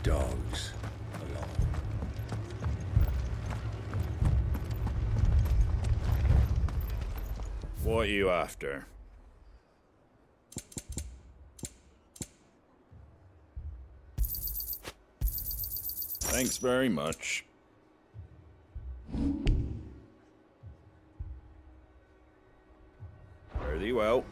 dogs along. What are you after? Thanks very much. Fare thee well.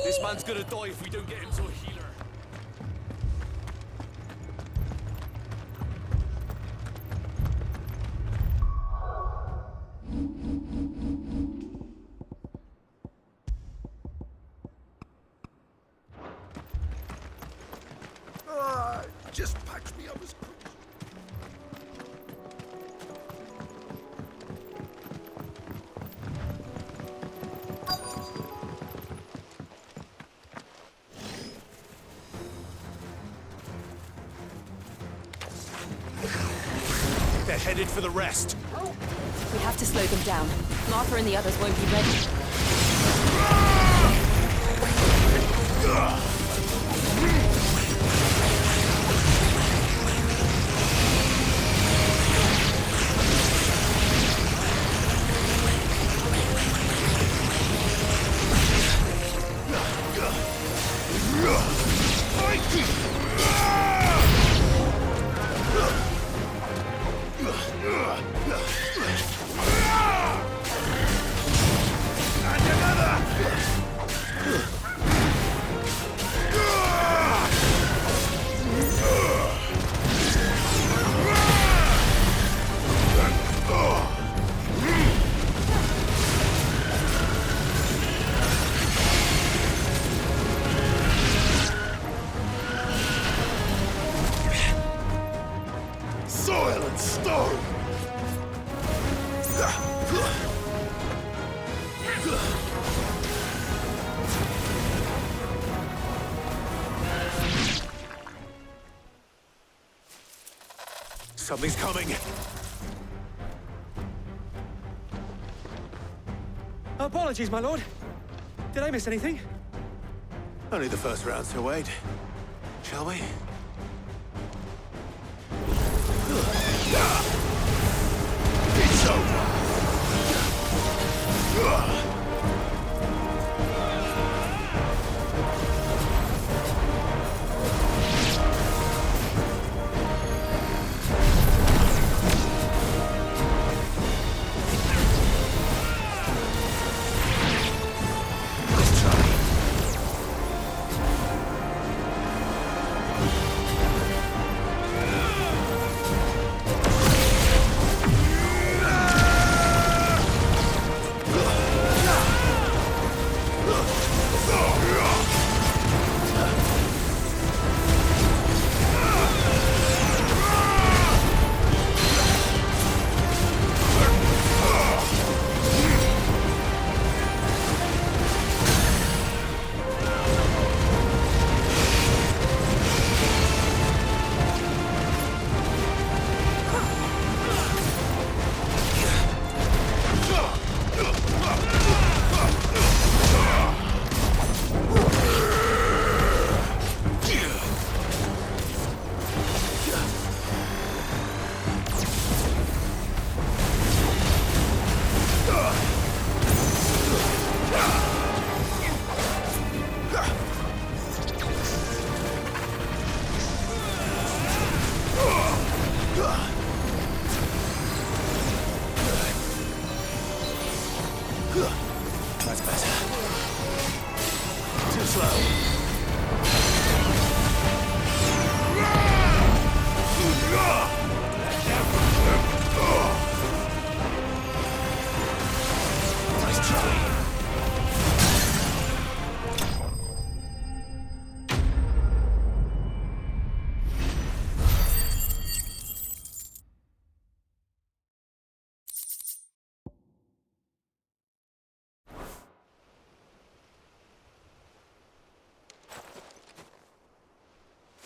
This man's gonna die if we don't get him to a healer. Just patch me up as quick. They're headed for the rest. We have to slow them down. Martha and the others won't be ready. Soil and stone! Something's coming. Apologies, my lord. Did I miss anything? Only the first round, so wait. Shall we? It's over!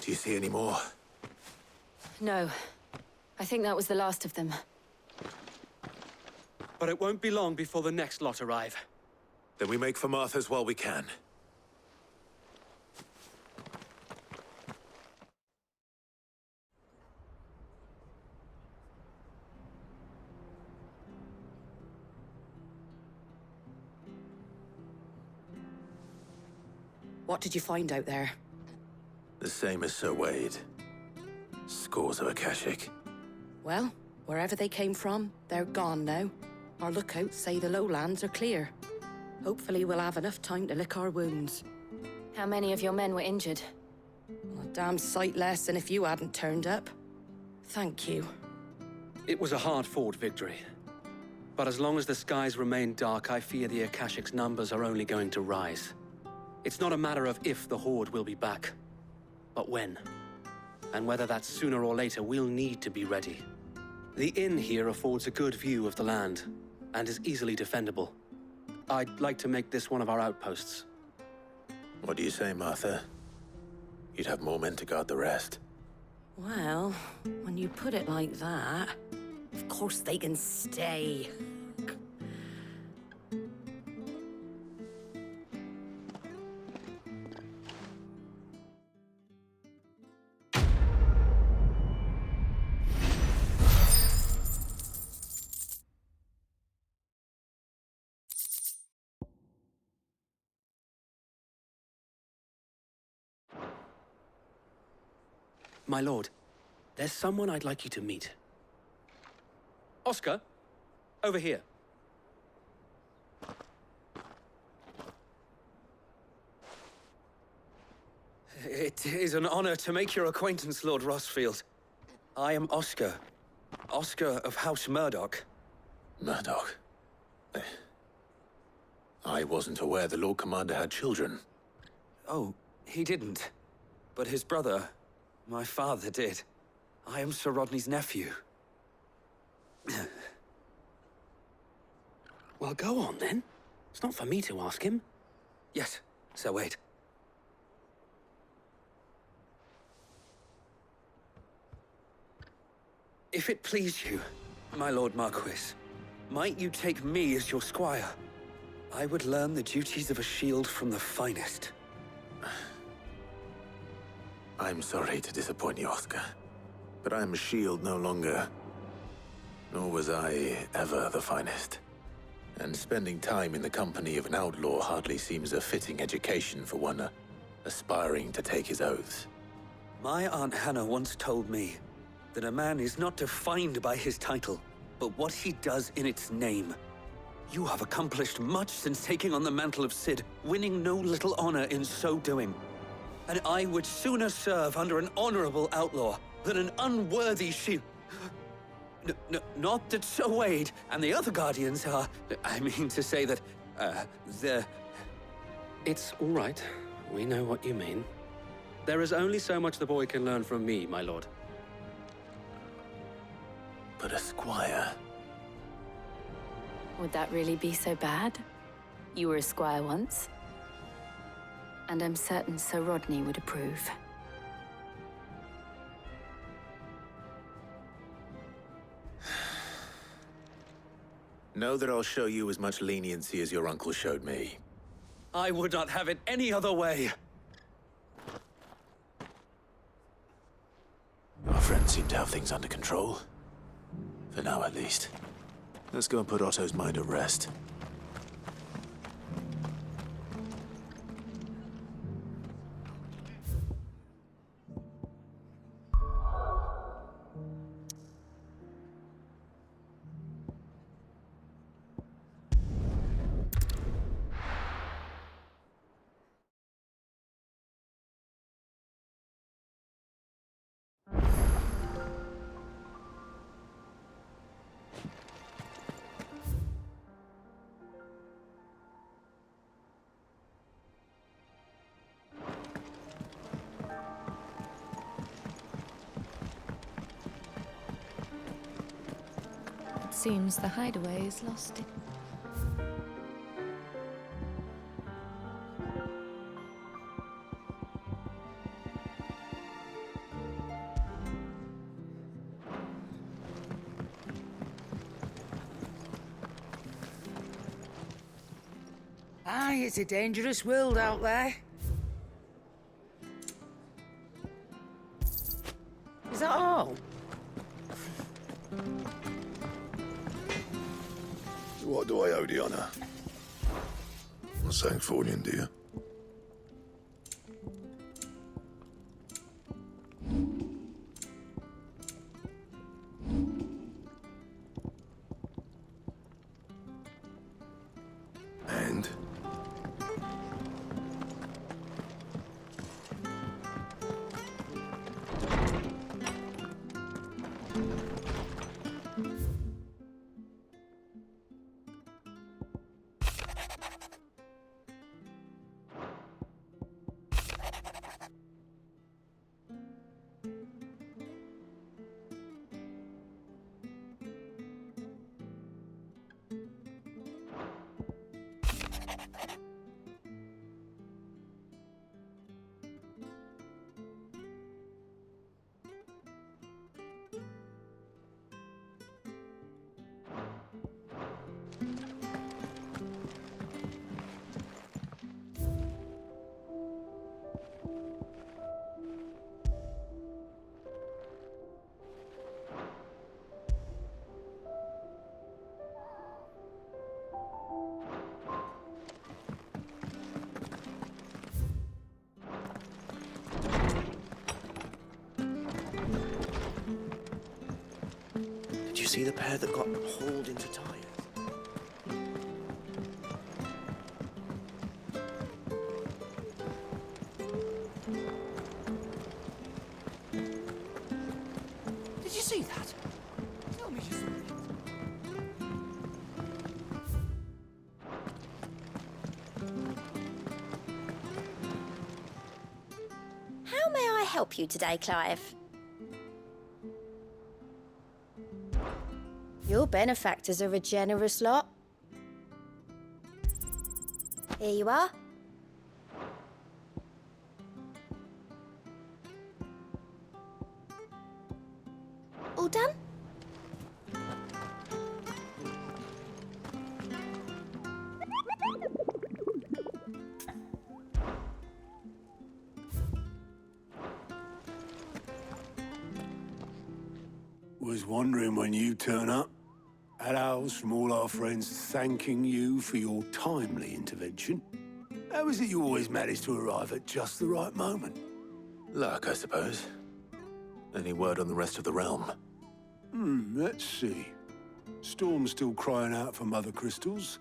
Do you see any more? No. I think that was the last of them. But it won't be long before the next lot arrive. Then we make for Martha's while we can. What did you find out there? The same as Sir Wade. Scores of Akashic. Well, wherever they came from, they're gone now. Our lookouts say the lowlands are clear. Hopefully we'll have enough time to lick our wounds. How many of your men were injured? Well, a damn sight less than if you hadn't turned up. Thank you. It was a hard-fought victory. But as long as the skies remain dark, I fear the Akashic's numbers are only going to rise. It's not a matter of if the Horde will be back, but when. And whether that's sooner or later, we'll need to be ready. The inn here affords a good view of the land, and is easily defendable. I'd like to make this one of our outposts. What do you say, Martha? You'd have more men to guard the rest. Well, when you put it like that, of course they can stay. My lord, there's someone I'd like you to meet. Oscar, over here. It is an honor to make your acquaintance, Lord Rosfield. I am Oscar. Oscar of House Murdoch. Murdoch? I wasn't aware the Lord Commander had children. Oh, he didn't. But his brother, my father, did. I am Sir Rodney's nephew. Well, go on, then. It's not for me to ask him. Yes, Sir Wade. If it please you, my Lord Marquis, might you take me as your squire? I would learn the duties of a shield from the finest. I'm sorry to disappoint you, Oscar. But I am a shield no longer. Nor was I ever the finest. And spending time in the company of an outlaw hardly seems a fitting education for one aspiring to take his oaths. My Aunt Hannah once told me that a man is not defined by his title, but what he does in its name. You have accomplished much since taking on the mantle of Cid, winning no little honor in so doing. And I would sooner serve under an honorable outlaw than an unworthy shield. Not that Sir Wade and the other Guardians are... I mean to say that, they're... It's all right. We know what you mean. There is only so much the boy can learn from me, my lord. But a squire? Would that really be so bad? You were a squire once. And I'm certain Sir Rodney would approve. Know that I'll show you as much leniency as your uncle showed me. I would not have it any other way. Our friends seem to have things under control. For now, at least. Let's go and put Otto's mind at rest. Seems the hideaway is lost. Aye, it's a dangerous world out there. Is that all? What do I owe the honor? Not saying fortune, do you? And? Did you see the pair that got hauled into tires? Did you see that? Tell me you saw it. How may I help you today, Clive? Your benefactors are a generous lot. Here you are. All done? Was wondering when you turn up. Had owls from all our friends thanking you for your timely intervention. How is it you always manage to arrive at just the right moment? Luck, I suppose. Any word on the rest of the realm? Let's see. Storm's still crying out for mother crystals.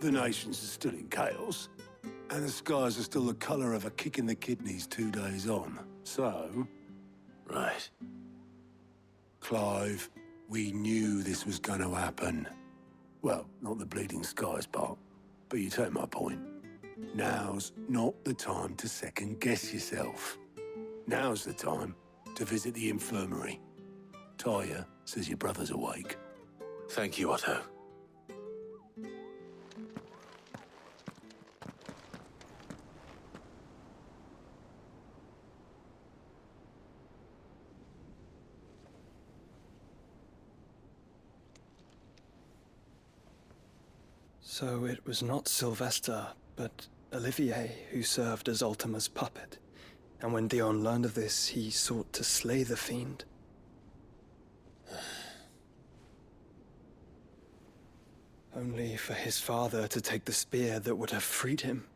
The nations are still in chaos. And the skies are still the colour of a kick in the kidneys 2 days on. So... Right. Clive, we knew this was going to happen. Well, not the bleeding skies part, but you take my point. Now's not the time to second-guess yourself. Now's the time to visit the infirmary. Tyre says your brother's awake. Thank you, Otto. So it was not Sylvester, but Olivier who served as Ultima's puppet. And when Dion learned of this, he sought to slay the fiend. Only for his father to take the spear that would have freed him.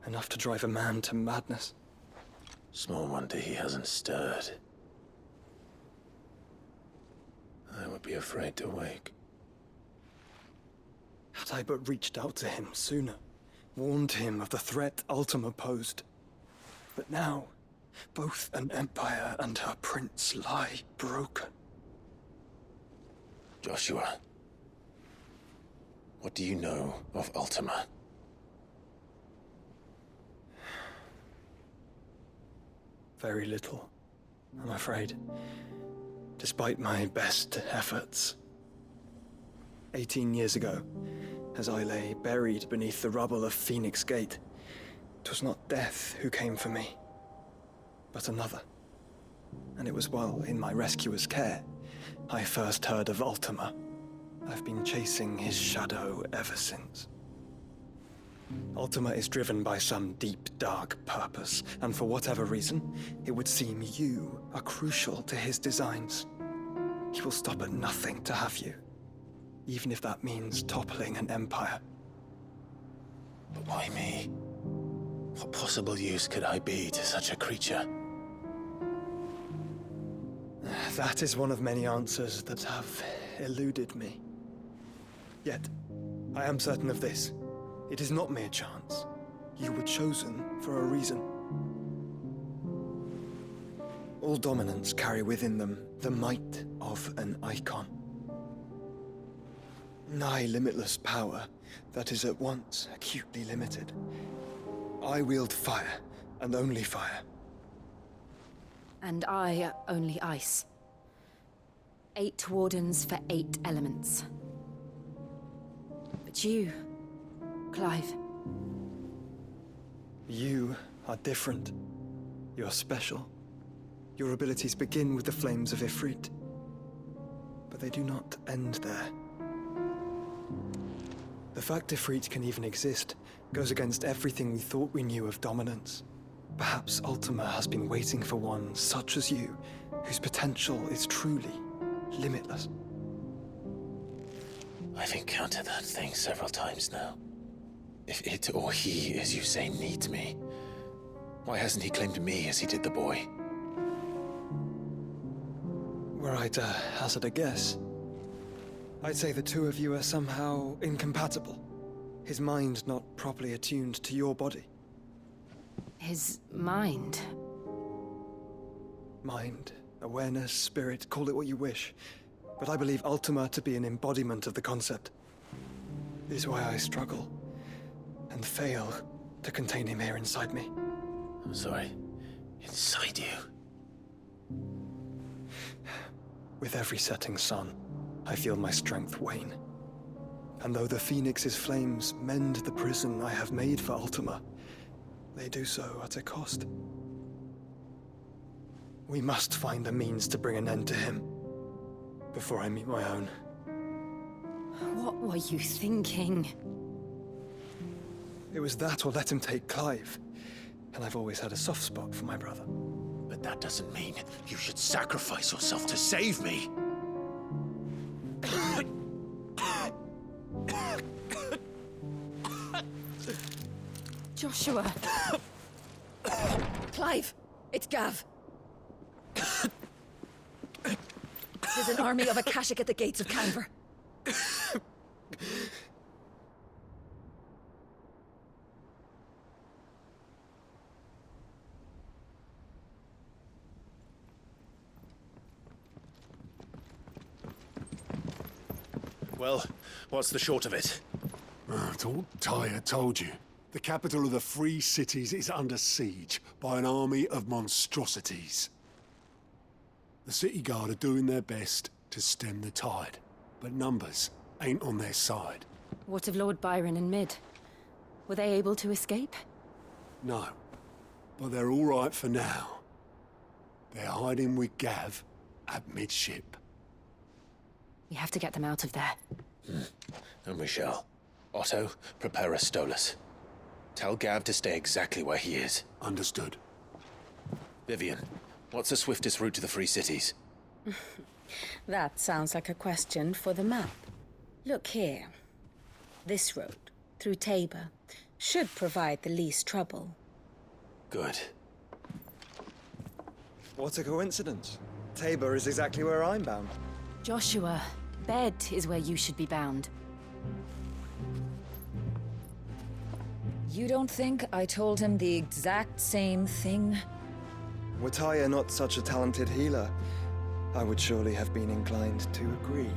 Enough to drive a man to madness. Small wonder he hasn't stirred. I would be afraid to wake. Had I but reached out to him sooner, warned him of the threat Ultima posed. But now, both an empire and her prince lie broken. Joshua, what do you know of Ultima? Very little, I'm afraid. Despite my best efforts. 18 years ago, as I lay buried beneath the rubble of Phoenix Gate, 'twas not death who came for me, but another. And it was while in my rescuer's care, I first heard of Ultima. I've been chasing his shadow ever since. Ultima is driven by some deep, dark purpose, and for whatever reason, it would seem you are crucial to his designs. He will stop at nothing to have you, even if that means toppling an empire. But why me? What possible use could I be to such a creature? That is one of many answers that have eluded me. Yet, I am certain of this. It is not mere chance. You were chosen for a reason. All dominants carry within them the might of an Eikon. Nigh limitless power that is at once acutely limited. I wield fire, and only fire. And I only ice. 8 wardens for 8 elements. But you, Clive. You are different. You're special. Your abilities begin with the flames of Ifrit. But they do not end there. The fact Ifrit can even exist goes against everything we thought we knew of dominance. Perhaps Ultima has been waiting for one such as you, whose potential is truly limitless. I've encountered that thing several times now. If it or he, as you say, needs me, why hasn't he claimed me as he did the boy? Were I to hazard a guess, I'd say the two of you are somehow incompatible. His mind not properly attuned to your body. His mind? Mind, awareness, spirit, call it what you wish. But I believe Ultima to be an embodiment of the concept. This is why I struggle and fail to contain him here inside me. I'm sorry. Inside you? With every setting sun, I feel my strength wane. And though the Phoenix's flames mend the prison I have made for Ultima, they do so at a cost. We must find a means to bring an end to him before I meet my own. What were you thinking? It was that or let him take Clive. And I've always had a soft spot for my brother. But that doesn't mean you should sacrifice yourself to save me. Joshua! Clive! It's Gav! There's an army of Akashic at the gates of Canver. Well, what's the short of it? It's all Tyre told you. The capital of the Free Cities is under siege by an army of monstrosities. The city guard are doing their best to stem the tide, but numbers ain't on their side. What of Lord Byron and Mid? Were they able to escape? No, but they're all right for now. They're hiding with Gav at midship. We have to get them out of there. And we shall. Otto, prepare a Stolas. Tell Gav to stay exactly where he is. Understood. Vivian, what's the swiftest route to the Free Cities? That sounds like a question for the map. Look here. This road, through Tabor, should provide the least trouble. Good. What a coincidence. Tabor is exactly where I'm bound. Joshua, bed is where you should be bound. You don't think I told him the exact same thing? Were Tyre not such a talented healer, I would surely have been inclined to agree.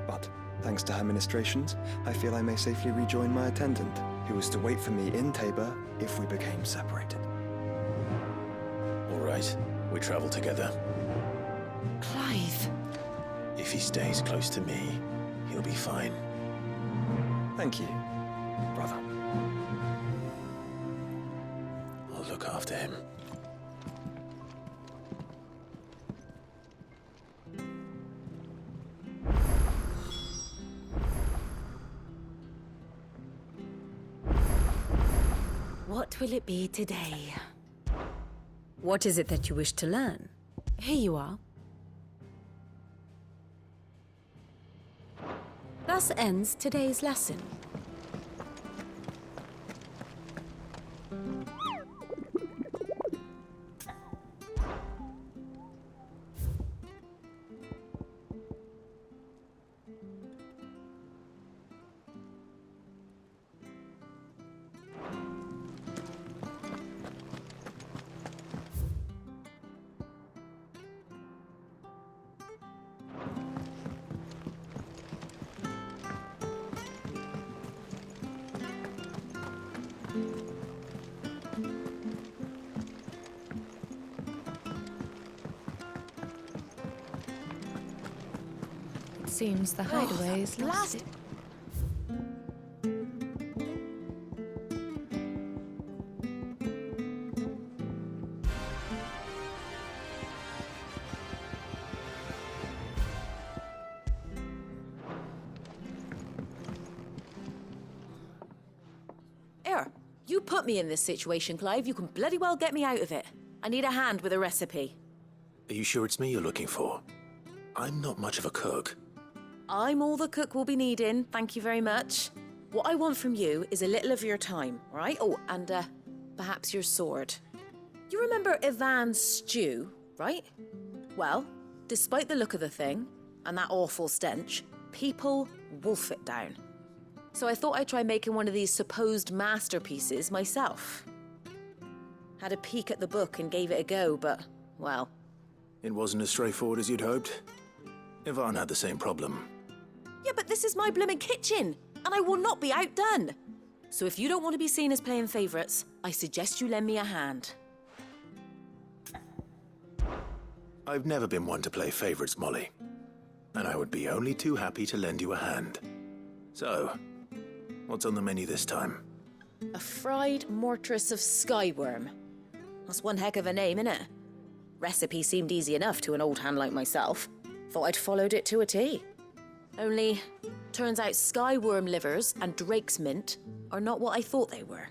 But, thanks to her ministrations, I feel I may safely rejoin my attendant, who was to wait for me in Tabor if we became separated. All right, we travel together. Clive! If he stays close to me, he'll be fine. Thank you, brother. I'll look after him. will it be today? What is it that you wish to learn? Here you are. Thus ends today's lesson. Seems the hideaway is lost. Here, you put me in this situation, Clive. You can bloody well get me out of it. I need a hand with a recipe. Are you sure it's me you're looking for? I'm not much of a cook. I'm all the cook will be needing, thank you very much. What I want from you is a little of your time, right? Oh, and perhaps your sword. You remember Ivan's stew, right? Well, despite the look of the thing, and that awful stench, people wolf it down. So I thought I'd try making one of these supposed masterpieces myself. Had a peek at the book and gave it a go, but, well... It wasn't as straightforward as you'd hoped. Ivan had the same problem. Yeah, but this is my blimmin' kitchen, and I will not be outdone. So if you don't want to be seen as playing favourites, I suggest you lend me a hand. I've never been one to play favourites, Molly. And I would be only too happy to lend you a hand. So, what's on the menu this time? A fried mortress of skyworm. That's one heck of a name, innit? Recipe seemed easy enough to an old hand like myself. Thought I'd followed it to a T. Only, turns out skyworm livers and drake's mint are not what I thought they were.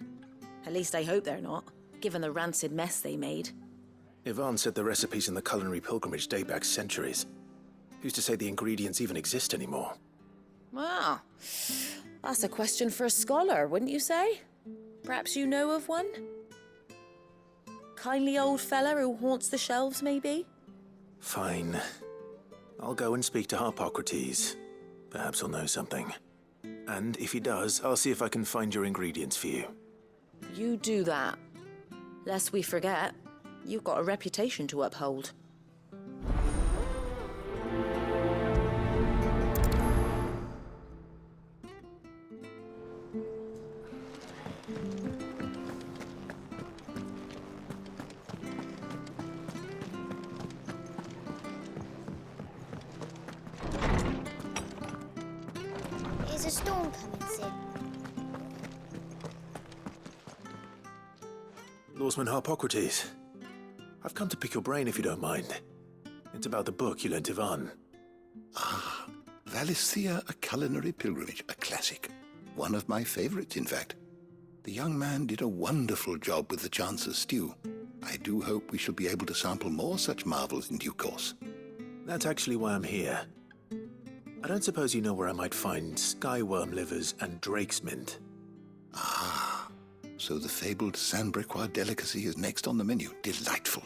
At least I hope they're not, given the rancid mess they made. Ivan said the recipes in the culinary pilgrimage date back centuries. Who's to say the ingredients even exist anymore? Well, that's a question for a scholar, wouldn't you say? Perhaps you know of one? Kindly old fella who haunts the shelves, maybe? Fine. I'll go and speak to Harpocrates. Perhaps he'll know something. And if he does, I'll see if I can find your ingredients for you. You do that. Lest we forget, you've got a reputation to uphold. Is a storm coming soon? Lawsman Harpocrates. I've come to pick your brain if you don't mind. It's about the book you lent Ivan. Ah, Valisthea, A Culinary Pilgrimage, a classic. One of my favorites, in fact. The young man did a wonderful job with the Chance's stew. I do hope we shall be able to sample more such marvels in due course. That's actually why I'm here. I don't suppose you know where I might find skyworm livers and drake's mint. Ah, so the fabled Sandbrequois delicacy is next on the menu. Delightful.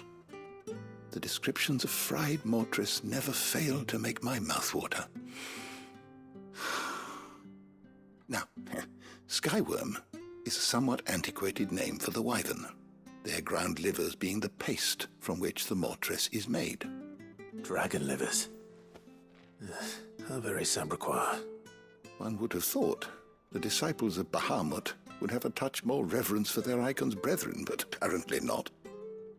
The descriptions of fried mortress never fail to make my mouth water. Now, skyworm is a somewhat antiquated name for the wyvern, their ground livers being the paste from which the mortress is made. Dragon livers. How very Sandbrequois. One would have thought the disciples of Bahamut would have a touch more reverence for their Eikons brethren, but apparently not.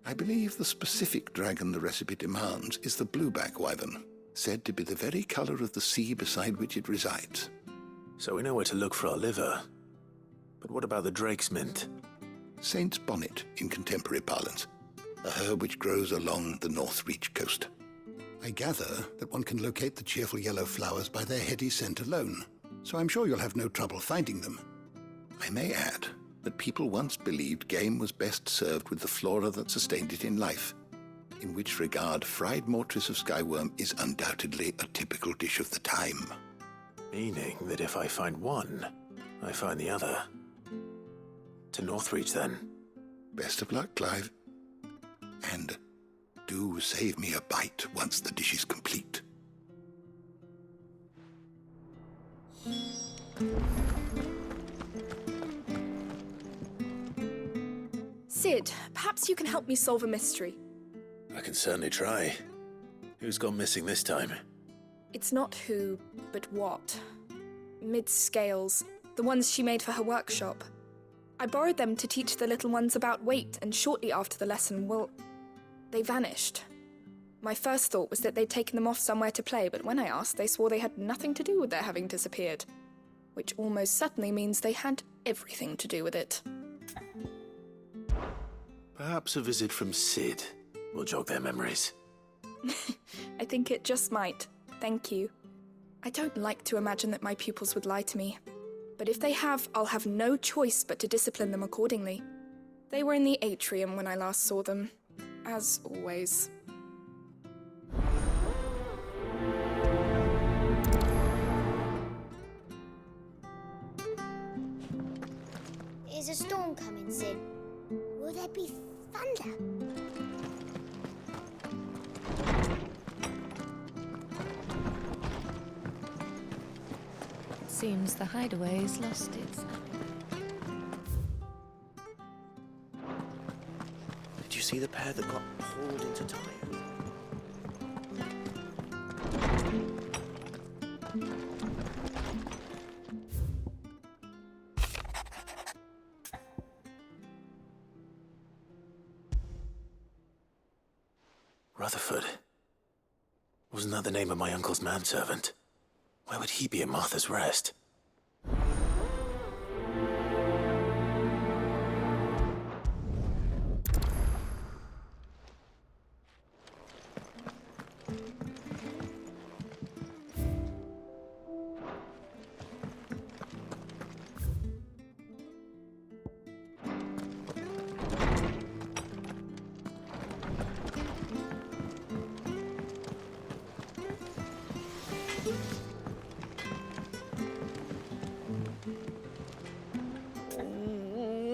I believe the specific dragon the recipe demands is the blueback wyvern, said to be the very color of the sea beside which it resides. So we know where to look for our liver. But what about the drake's mint? Saint's bonnet in contemporary parlance, a herb which grows along the North Reach coast. I gather that one can locate the cheerful yellow flowers by their heady scent alone, so I'm sure you'll have no trouble finding them. I may add that people once believed game was best served with the flora that sustained it in life, in which regard fried mortress of skyworm is undoubtedly a typical dish of the time. Meaning that if I find one, I find the other. To Northreach, then. Best of luck, Clive. And do save me a bite once the dish is complete. Sid, perhaps you can help me solve a mystery. I can certainly try. Who's gone missing this time? It's not who, but what. Mid's scales, the ones she made for her workshop. I borrowed them to teach the little ones about weight, and shortly after the lesson, well, they vanished. My first thought was that they'd taken them off somewhere to play, but when I asked, they swore they had nothing to do with their having disappeared. Which almost certainly means they had everything to do with it. Perhaps a visit from Sid will jog their memories. I think it just might. Thank you. I don't like to imagine that my pupils would lie to me. But if they have, I'll have no choice but to discipline them accordingly. They were in the atrium when I last saw them, as always. Is a storm coming, Sid? Will there be thunder? It seems the hideaway's lost its... Did you see the pair that got hauled into time? Rutherford. Wasn't that the name of my uncle's manservant? Where would he be at Martha's Rest?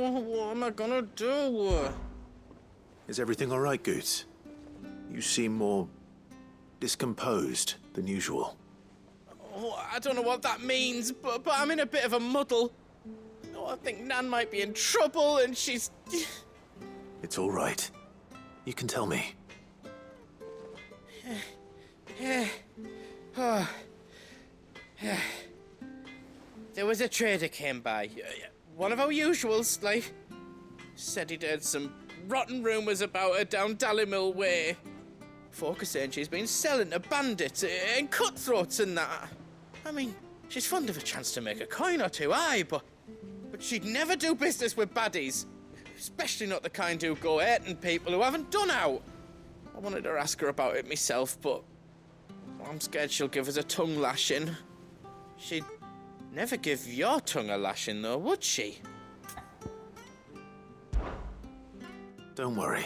What am I gonna do? Is everything all right, Goots? You seem more discomposed than usual. Oh, I don't know what that means, but I'm in a bit of a muddle. Oh, I think Nan might be in trouble, and she's... It's all right. You can tell me. There was a trader came by. One of our usuals, like... Said he'd heard some rotten rumours about her down Dallymill Way. Folk are saying she's been selling to bandits and cutthroats and that. I mean, she's fond of a chance to make a coin or two, aye, but she'd never do business with baddies. Especially not the kind who go hurting people who haven't done out. I wanted to ask her about it myself, but I'm scared she'll give us a tongue lashing. She'd never give your tongue a lashing, though, would she? Don't worry.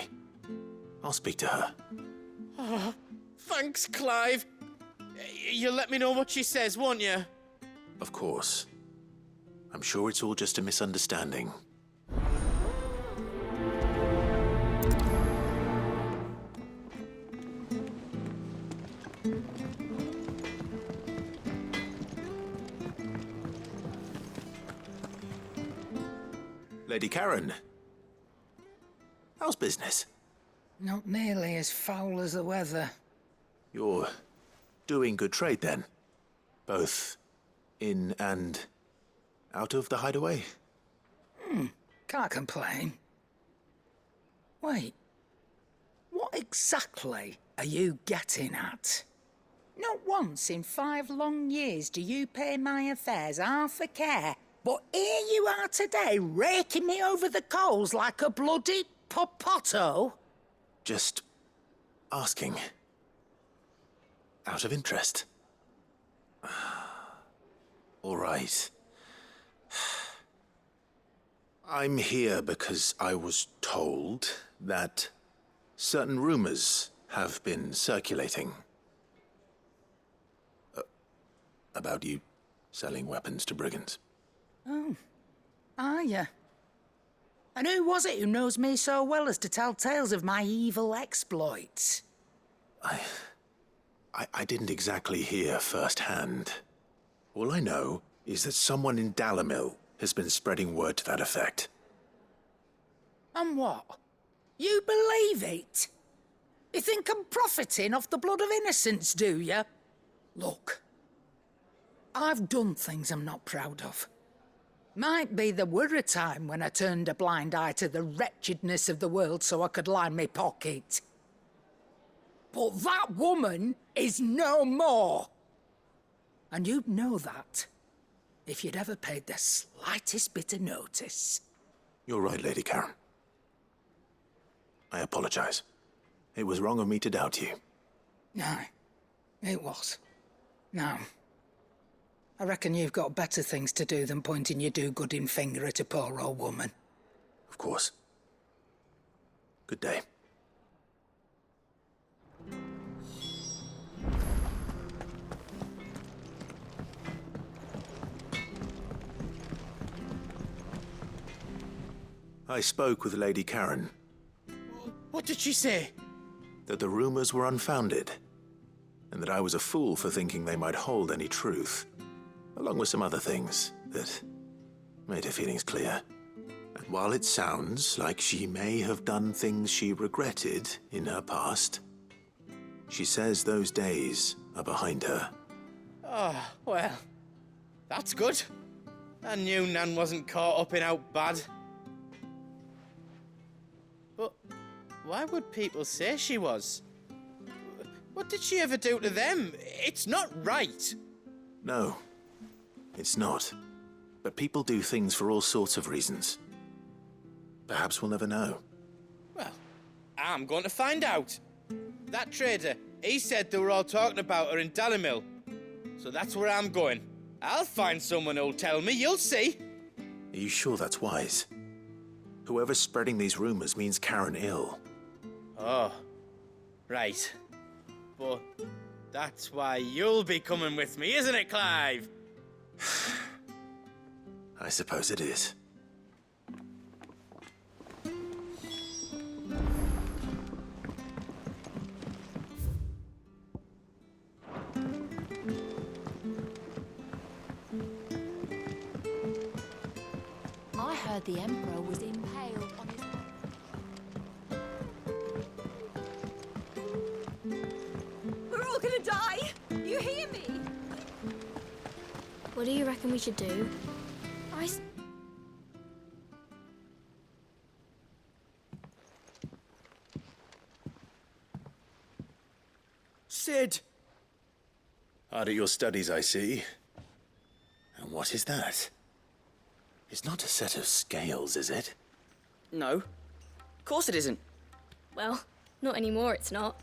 I'll speak to her. Oh, thanks, Clive. You'll let me know what she says, won't you? Of course. I'm sure it's all just a misunderstanding. Lady Karen. How's business? Not nearly as foul as the weather. You're doing good trade, then? Both in and out of the hideaway? Can't complain. Wait. What exactly are you getting at? Not once in 5 long years do you pay my affairs half a care, but here you are today, raking me over the coals like a bloody popoto? Just asking. Out of interest. All right. I'm here because I was told that certain rumors have been circulating. About you selling weapons to brigands. Oh. Are you? And who was it who knows me so well as to tell tales of my evil exploits? I didn't exactly hear firsthand. All I know is that someone in Dalimil has been spreading word to that effect. And what? You believe it? You think I'm profiting off the blood of innocents, do you? Look, I've done things I'm not proud of. Might be there were a time when I turned a blind eye to the wretchedness of the world so I could line my pocket. But that woman is no more. And you'd know that if you'd ever paid the slightest bit of notice. You're right, Lady Karen. I apologize. It was wrong of me to doubt you. No, it was. No. I reckon you've got better things to do than pointing your do-gooding finger at a poor old woman. Of course. Good day. I spoke with Lady Karen. What did she say? That the rumors were unfounded, and that I was a fool for thinking they might hold any truth, along with some other things that made her feelings clear. And while it sounds like she may have done things she regretted in her past, she says those days are behind her. Oh, well, that's good. I knew Nan wasn't caught up in out bad. But why would people say she was? What did she ever do to them? It's not right. No, it's not. But people do things for all sorts of reasons. Perhaps we'll never know. Well, I'm going to find out. That trader, he said they were all talking about her in Dalimil. So that's where I'm going. I'll find someone who'll tell me, you'll see. Are you sure that's wise? Whoever's spreading these rumors means Karen ill. Oh, right. But that's why you'll be coming with me, isn't it, Clive? I suppose it is. I heard the Emperor was impaled on his... We're all gonna die! You hear me? What do you reckon we should do? Sid! Hard at your studies, I see. And what is that? It's not a set of scales, is it? No. Of course it isn't. Well, not anymore, it's not.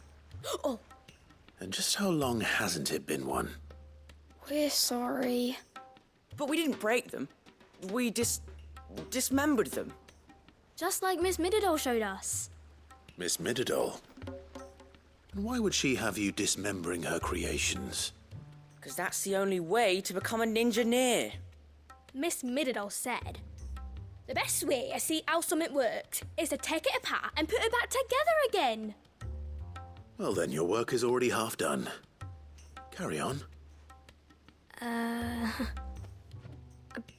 Oh! And just how long hasn't it been one? We're sorry. But we didn't break them. We dismembered them. Just like Miss Mididol showed us. Miss Mididol? And why would she have you dismembering her creations? Because that's the only way to become a ninja-neer. Miss Mididol said, the best way to see how something works is to take it apart and put it back together again. Well then, your work is already half done. Carry on.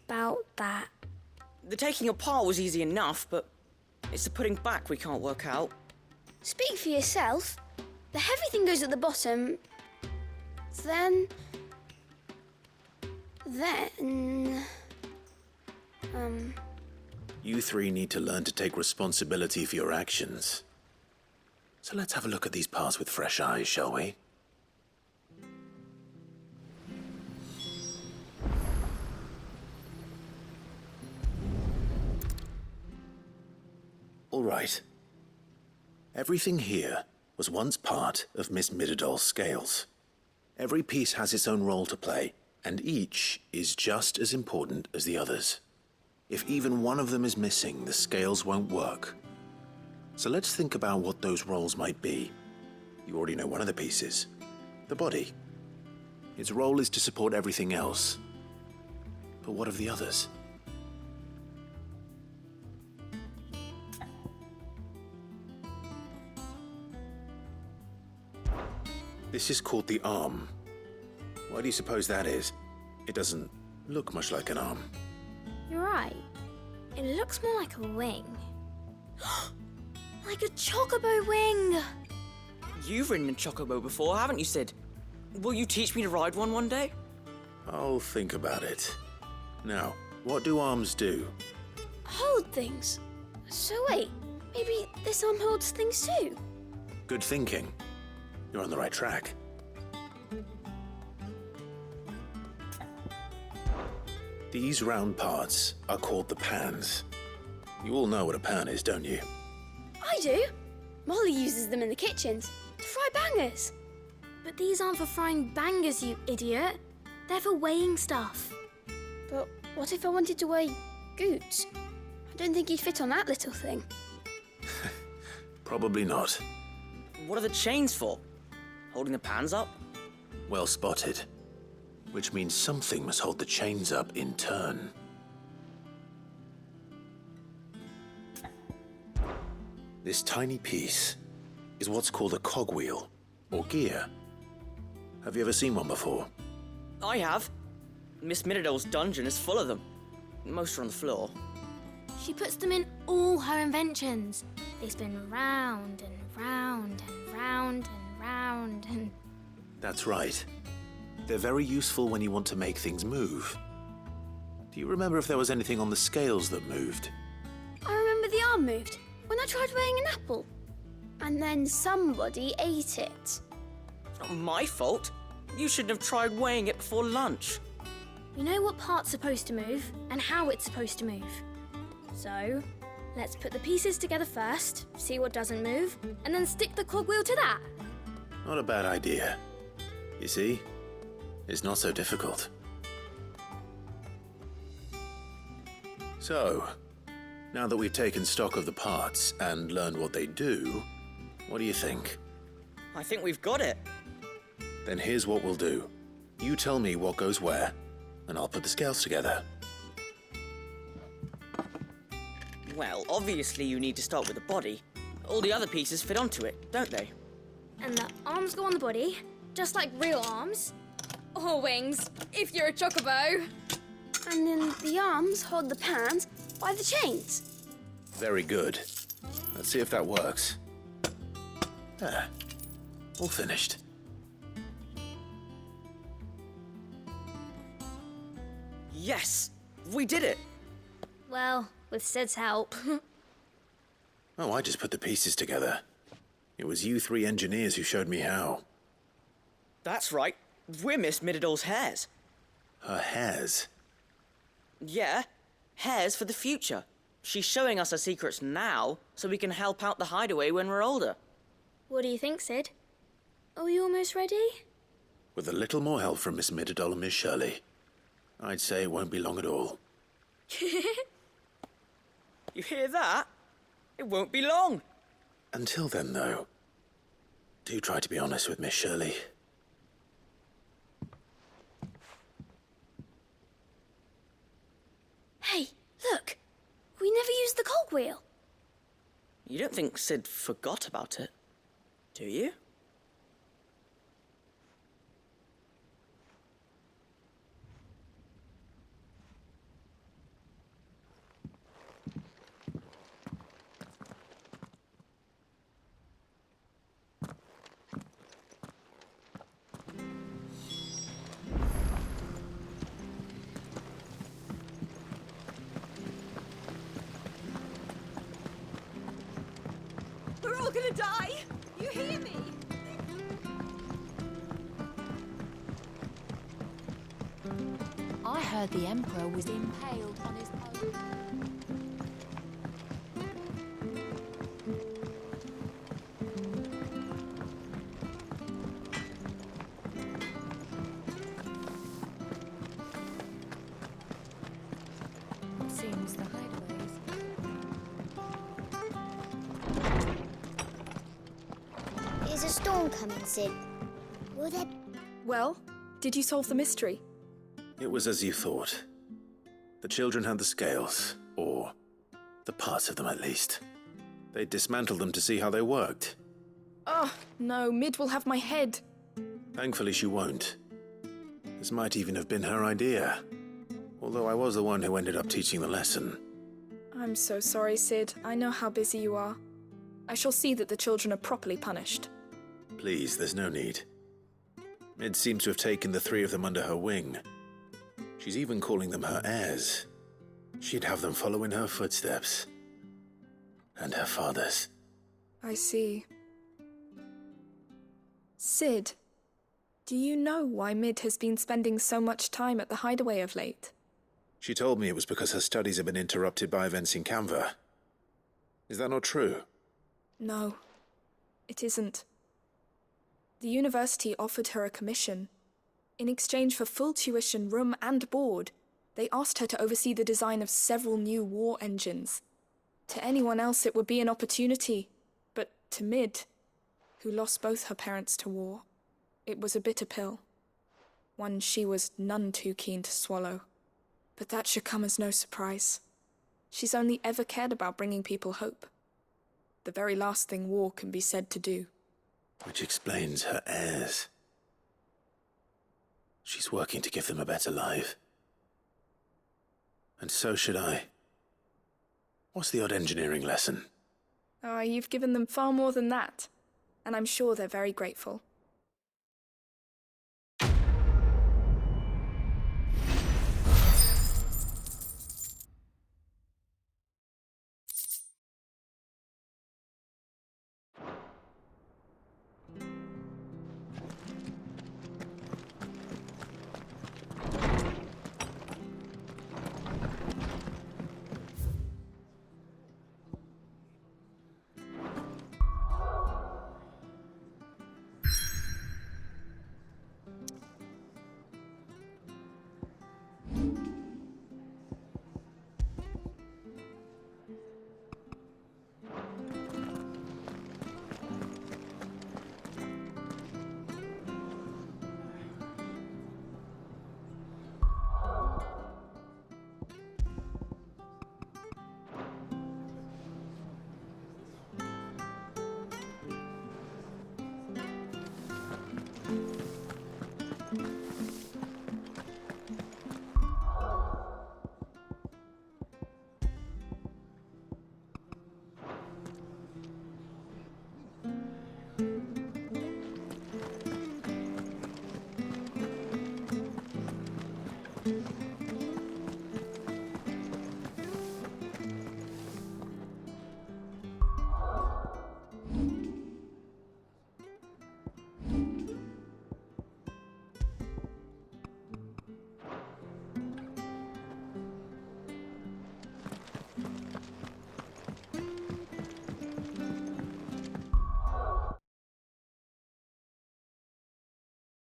About that. The taking apart was easy enough, but it's the putting back we can't work out. Speak for yourself. The heavy thing goes at the bottom. Then... You three need to learn to take responsibility for your actions. So let's have a look at these parts with fresh eyes, shall we? All right. Everything here was once part of Miss Mididol's scales. Every piece has its own role to play, and each is just as important as the others. If even one of them is missing, the scales won't work. So let's think about what those roles might be. You already know one of the pieces. The body. Its role is to support everything else. But what of the others? This is called the arm. Why do you suppose that is? It doesn't look much like an arm. You're right. It looks more like a wing. Like a chocobo wing! You've ridden a chocobo before, haven't you, Sid? Will you teach me to ride one day? I'll think about it. Now, what do arms do? Hold things. So wait, maybe this arm holds things too? Good thinking. You're on the right track. These round parts are called the pans. You all know what a pan is, don't you? I do. Molly uses them in the kitchens to fry bangers. But these aren't for frying bangers, you idiot. They're for weighing stuff. But what if I wanted to weigh goods? I don't think you'd fit on that little thing. Probably not. What are the chains for? Holding the pans up? Well spotted. Which means something must hold the chains up in turn. This tiny piece is what's called a cogwheel, or gear. Have you ever seen one before? I have. Miss Miradol's dungeon is full of them. Most are on the floor. She puts them in all her inventions. They spin round and round and round and round and... That's right. They're very useful when you want to make things move. Do you remember if there was anything on the scales that moved? I remember the arm moved when I tried weighing an apple. And then somebody ate it. Not my fault. You shouldn't have tried weighing it before lunch. You know what part's supposed to move and how it's supposed to move. So, let's put the pieces together first, see what doesn't move, and then stick the cogwheel to that. Not a bad idea. You see? It's not so difficult. So, now that we've taken stock of the parts and learned what they do, what do you think? I think we've got it. Then here's what we'll do. You tell me what goes where, and I'll put the scales together. Well, obviously you need to start with the body. All the other pieces fit onto it, don't they? And the arms go on the body, just like real arms. Or wings, if you're a chocobo. And then the arms hold the pans by the chains. Very good. Let's see if that works. There. All finished. Yes! We did it! Well, with Sid's help. Oh, I just put the pieces together. It was you three engineers who showed me how. That's right. We're Miss Miradol's hairs. Her hairs? Yeah, hairs for the future. She's showing us her secrets now, so we can help out the hideaway when we're older. What do you think, Sid? Are we almost ready? With a little more help from Miss Miradol and Miss Shirley, I'd say it won't be long at all. You hear that? It won't be long. Until then, though, do try to be honest with Miss Shirley. Hey, look! We never used the cogwheel. You don't think Sid forgot about it, do you? We're all gonna die! You hear me? I heard the Emperor was impaled on his own. It seems the a storm coming, Sid. Will there... Well, did you solve the mystery? It was as you thought. The children had the scales, or the parts of them at least. They dismantled them to see how they worked. Oh, no, Mid will have my head. Thankfully she won't. This might even have been her idea. Although I was the one who ended up teaching the lesson. I'm so sorry, Sid. I know how busy you are. I shall see that the children are properly punished. Please, there's no need. Mid seems to have taken the three of them under her wing. She's even calling them her heirs. She'd have them follow in her footsteps. And her father's. I see. Sid, do you know why Mid has been spending so much time at the hideaway of late? She told me it was because her studies have been interrupted by events in Canva. Is that not true? No, it isn't. The university offered her a commission. In exchange for full tuition, room and board, they asked her to oversee the design of several new war engines. To anyone else it would be an opportunity, but to Mid, who lost both her parents to war, it was a bitter pill. One she was none too keen to swallow. But that should come as no surprise. She's only ever cared about bringing people hope. The very last thing war can be said to do. Which explains her heirs. She's working to give them a better life. And so should I. What's the odd engineering lesson? Oh, you've given them far more than that. And I'm sure they're very grateful.